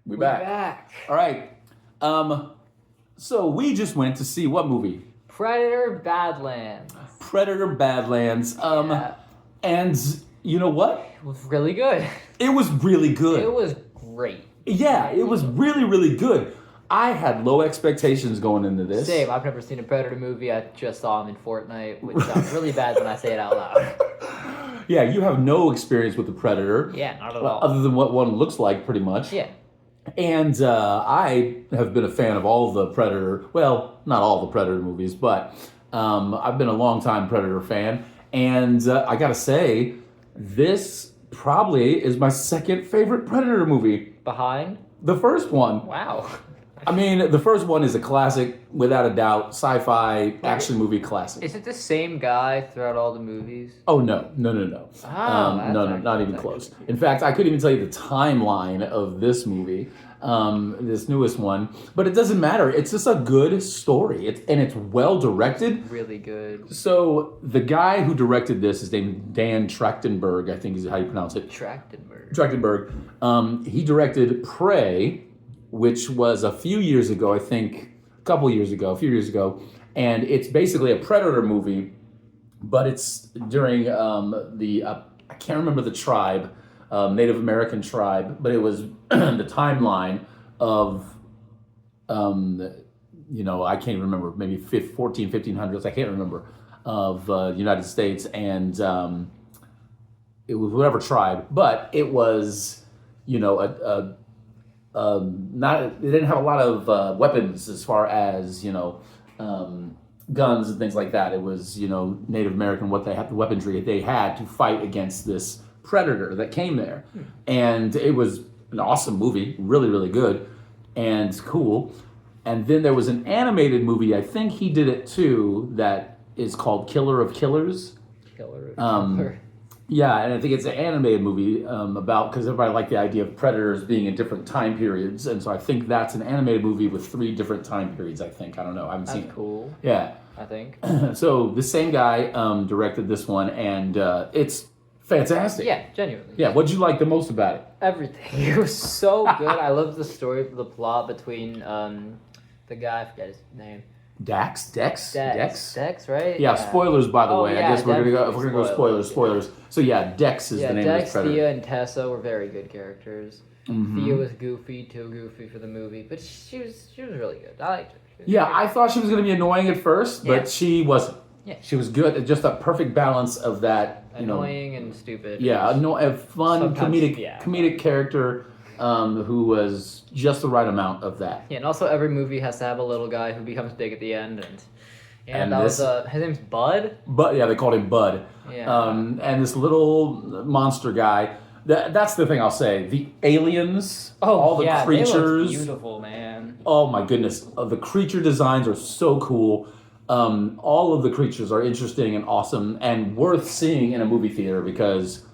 We're back. All right. So we just went to see what movie? Predator Badlands. Predator Badlands. Yeah. And you know what? It was really good. It was really good. It was great. Yeah, it was really, really good. I had low expectations going into this. Same. I've never seen a Predator movie. I just saw him in Fortnite, which sounds really bad when I say it out loud. Yeah, you have no experience with the Predator. Yeah, not at all. Other than what one looks like, pretty much. Yeah. And I have been a fan of all the Predator, well, not all the Predator movies, but I've been a longtime Predator fan. And I gotta say, this probably is my second favorite Predator movie. Behind? The first one. Wow. I mean, the first one is a classic, without a doubt, sci-fi action movie classic. Is it the same guy throughout all the movies? Oh, no. Oh, Not even close. In fact, I couldn't even tell you the timeline of this movie, this newest one. But it doesn't matter. It's just a good story. It's well directed. Really good. So the guy who directed this is named Dan Trachtenberg, I think is how you pronounce it. Trachtenberg. He directed Prey, which was a few years ago, I think, a few years ago. And it's basically a Predator movie, but it's during I can't remember the tribe, Native American tribe, but it was the timeline of, I can't remember, maybe 1500s, I can't remember, of the United States, and it was whatever tribe, but it was, it didn't have a lot of weapons as far as, guns and things like that. It was, Native American, what they had, the weaponry they had to fight against this predator that came there. And it was an awesome movie, really, really good and cool. And then there was an animated movie, I think he did it too, that is called Killer of Killers. Yeah, and I think it's an animated movie about, because everybody liked the idea of predators being in different time periods, and so I think that's an animated movie with 3 different time periods, I think. I don't know, I haven't seen it. That's cool. Yeah. I think. So the same guy directed this one, and it's fantastic. Yeah, genuinely. Yeah, what'd you like the most about it? Everything. It was so good. I loved the story, the plot between the guy, I forget his name. Dex, right? Yeah, spoilers by the way. Yeah, I guess we're gonna go spoilers. So yeah, Dex is the name of the predator. Thea, and Tessa were very good characters. Mm-hmm. Thea was too goofy for the movie, but she was really good. I liked her. Yeah, I thought she was gonna be annoying at first, but she wasn't. Yeah. She was good. Just a perfect balance of that, annoying and stupid. Yeah, a fun comedic character who was just the right amount of that. Yeah, and also every movie has to have a little guy who becomes big at the end, and that this, was his name's Bud. But yeah, they called him Bud. Yeah. And this little monster guy. That's the thing I'll say. The aliens, all the creatures, they look beautiful, man. Oh my goodness, the creature designs are so cool. All of the creatures are interesting and awesome and worth seeing in a movie theater because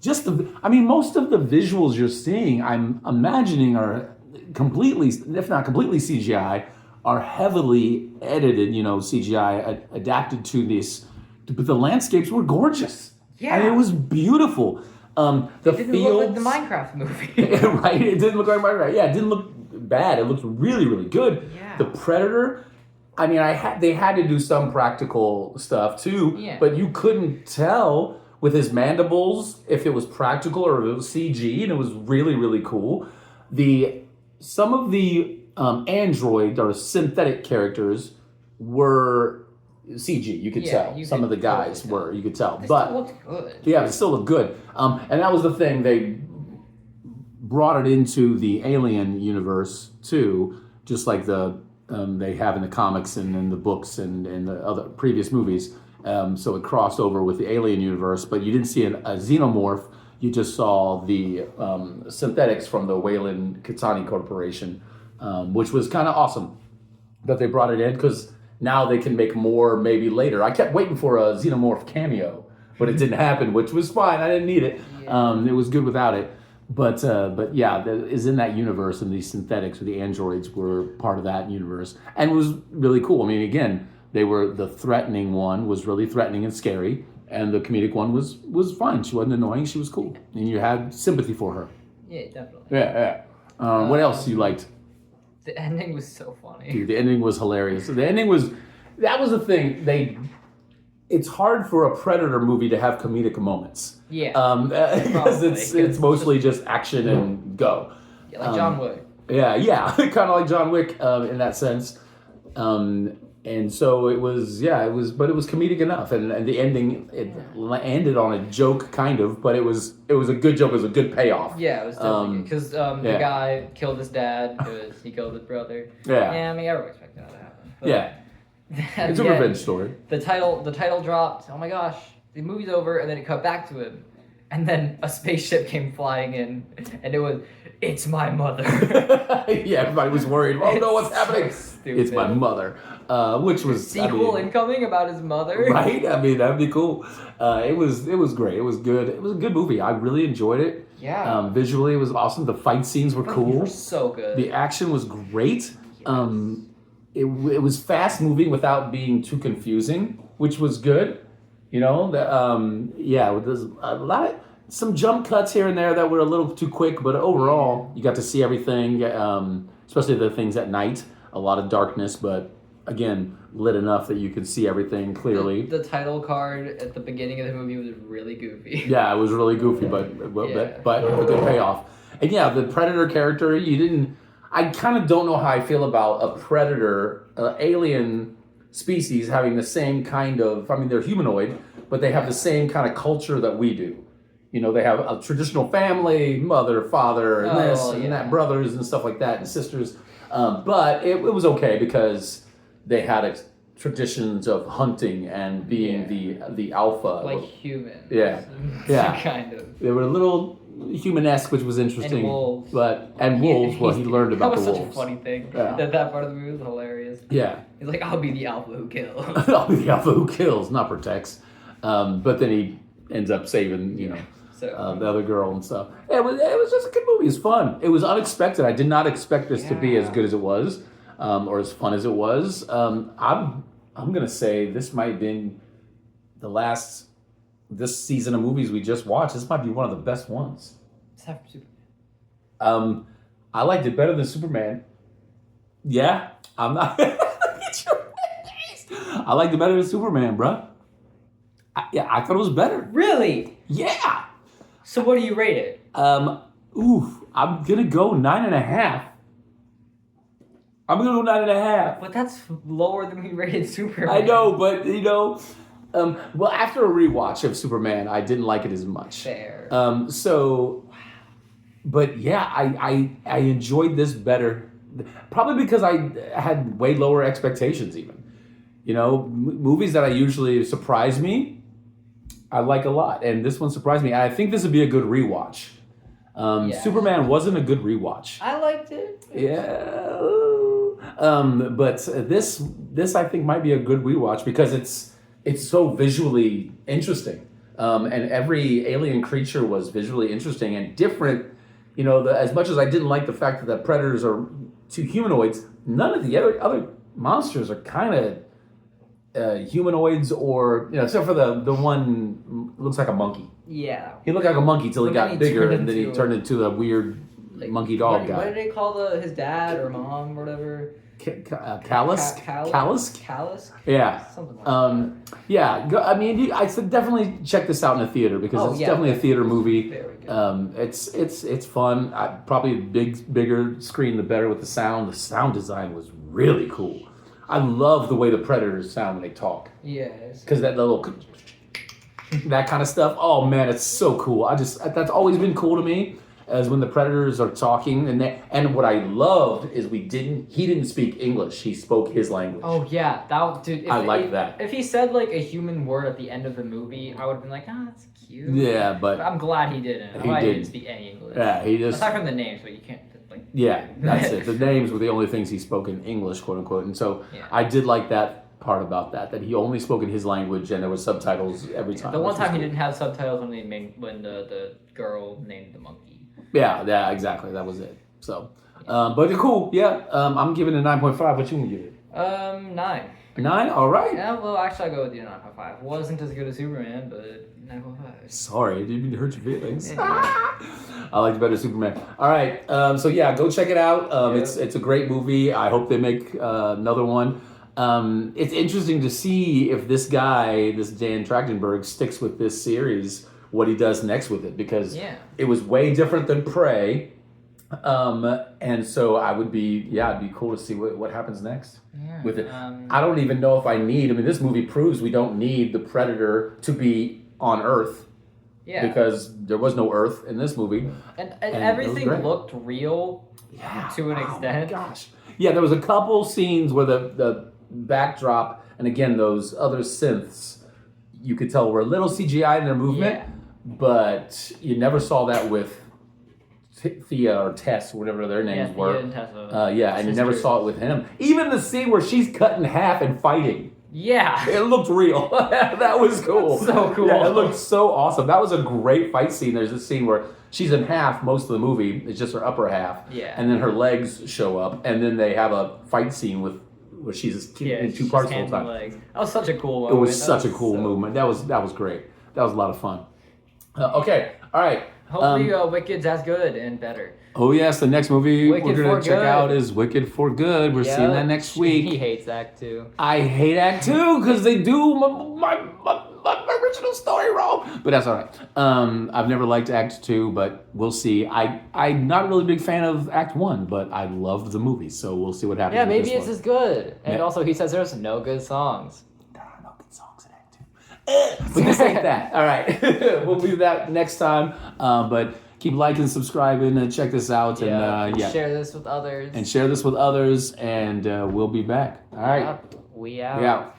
most of the visuals you're seeing, I'm imagining are completely, if not completely CGI, are heavily edited, CGI adapted to this. But the landscapes were gorgeous. Yeah. And it was beautiful. It didn't look like the Minecraft movie. Right? It didn't look like Minecraft. Yeah, it didn't look bad. It looked really, really good. Yeah. The Predator, they had to do some practical stuff too, but you couldn't tell with his mandibles if it was practical or if it was CG, and it was really, really cool. Some of the android or synthetic characters were CG. You could tell. Some of the guys were. You could tell. But still looked good. Yeah, they still looked good. And that was the thing. They brought it into the Alien universe too, just like they have in the comics and in the books and in the other previous movies. So it crossed over with the Alien universe, but you didn't see a xenomorph. You just saw the synthetics from the Weyland-Yutani Corporation, which was kind of awesome that they brought it in because now they can make more maybe later. I kept waiting for a xenomorph cameo, but it didn't happen, which was fine. I didn't need it. It was good without it. But yeah, is in that universe, and these synthetics or the androids were part of that universe, and it was really cool. I mean, again, the threatening one was really threatening and scary, and the comedic one was fine. She wasn't annoying. She was cool, and you had sympathy for her. Yeah, definitely. Yeah. What else you liked? The ending was so funny. Dude, the ending was hilarious. The ending was, that was the thing. It's hard for a Predator movie to have comedic moments. Yeah. Because it's mostly just action and go. Yeah, like John Wick. Yeah, kind of like John Wick in that sense. And so it was, but it was comedic enough. And the ending, it ended on a joke, kind of, but it was a good joke. It was a good payoff. Yeah, it was definitely because the guy killed his dad because he killed his brother. Yeah. I mean, everyone expected that to happen. But Yeah. It's a revenge story. The title dropped. Oh my gosh, the movie's over, and then it cut back to him, and then a spaceship came flying in, and it was, "It's my mother." Yeah, everybody was worried. Oh no, what's happening? Stupid. It's my mother, which was sequel incoming about his mother. Right? I mean, that'd be cool. It was great. It was good. It was a good movie. I really enjoyed it. Yeah. Visually, it was awesome. The fight scenes were cool. They were so good. The action was great. Yes. It was fast moving without being too confusing, which was good. You know, there's a lot of some jump cuts here and there that were a little too quick, but overall, you got to see everything, especially the things at night. A lot of darkness, but again, lit enough that you could see everything clearly. The title card at the beginning of the movie was really goofy. Yeah, it was really goofy, but a good payoff. And yeah, the Predator character, I kind of don't know how I feel about a Predator, alien species having the same kind of, I mean, they're humanoid, but they have the same kind of culture that we do. You know, they have a traditional family, mother, father, and and that, brothers and stuff like that, and sisters. But it was okay because they had traditions of hunting and being the alpha. Like humans. Yeah. Kind of. They were a little human-esque, which was interesting. And wolves. Wolves, well, he learned about the wolves. That was such a funny thing. Yeah. That part of the movie was hilarious. Yeah. He's like, I'll be the alpha who kills. I'll be the alpha who kills, not protects. But then he ends up saving, the other girl and stuff. It was just a good movie. It was fun. It was unexpected. I did not expect this to be as good as it was, or as fun as it was. I'm gonna say this might have been this season of movies we just watched. This might be one of the best ones. Except for Superman. I liked it better than Superman. Yeah, I'm not. I liked it better than Superman, bruh. I thought it was better. Really? Yeah. So what do you rate it? I'm gonna go 9.5. I'm gonna go 9.5. But that's lower than we rated Superman. I know, but well, after a rewatch of Superman, I didn't like it as much. Fair. But yeah, I enjoyed this better, probably because I had way lower expectations. Even, movies that I usually surprise me, I like a lot, and this one surprised me. And I think this would be a good rewatch. Superman wasn't a good rewatch. I liked it. Yeah. But this I think might be a good rewatch because it's so visually interesting. And every alien creature was visually interesting and different. As much as I didn't like the fact that the predators are two humanoids, none of the other monsters are kind of humanoids, or except for the one looks like a monkey. Yeah. He looked like a monkey till he got bigger, and then he turned into a weird monkey dog guy. What did they call his dad or mom or whatever? Callus? Yeah. Something like that. Yeah. I mean, I said definitely check this out in a theater because it's definitely a theater movie. Very good. It's fun. Probably bigger screen the better with the sound. The sound design was really cool. I love the way the predators sound when they talk. Yes. Because that little that kind of stuff. Oh man, it's so cool. That's always been cool to me. As when the predators are talking, and what I loved is he didn't speak English. He spoke his language. Oh yeah, dude. I like that. If he said like a human word at the end of the movie, I would have been like, that's cute. Yeah, but I'm glad he didn't. He didn't speak any English. Yeah, he just aside from the names, but you can't like. Yeah, that's it. The names were the only things he spoke in English, quote unquote, and so I did like that part about that he only spoke in his language and there was subtitles every time. The one time he didn't have subtitles when the girl named the monkey. Yeah, exactly. That was it. So, but cool. Yeah, I'm giving it a 9.5. What you gonna give it? 9. 9? All right. Yeah, well, actually, I'll go with you 9.5. Wasn't as good as Superman, but 9.5. Sorry, I didn't mean to hurt your feelings. Yeah. I liked better Superman. All right, so yeah, go check it out. Yeah. It's a great movie. I hope they make another one. It's interesting to see if this guy, this Dan Trachtenberg, sticks with this series, what he does next with it, because it was way different than Prey. And so it'd be cool to see what happens next with it. I don't even know if I mean, this movie proves we don't need the Predator to be on Earth. Yeah. Because there was no Earth in this movie. And everything looked real to an extent. Oh my gosh. Yeah, there was a couple scenes where the backdrop, and again, those other synths, you could tell were a little CGI in their movement, but you never saw that with Thea or Tess, whatever their names were. Thea and Tessa. And you never saw it with him. Even the scene where she's cut in half and fighting. Yeah. It looked real. That was cool. So cool. Yeah, it looked so awesome. That was a great fight scene. There's this scene where she's in half most of the movie. It's just her upper half. Yeah. And then her legs show up. And then they have a fight scene where she's in two parts the whole time. Legs. That was such a cool moment. It was such a cool movement. That was great. That was a lot of fun. Okay. All right. Hopefully Wicked's as good and better. Oh yes, the next movie Wicked we're going to check Good. out is Wicked for Good. We're seeing that next week. He hates Act 2. I hate Act 2 because they do my original story wrong. But that's all right. I've never liked Act 2, but we'll see. I'm not really a big fan of Act 1, but I loved the movie, so we'll see what happens. Yeah, with maybe this it's one. as good. And also, he says there's no good songs. There are no good songs in Act 2. But this ain't that. All right. We'll do that next time. But keep liking, subscribing, and check this out. And share this with others. And we'll be back. All right. We out. We out.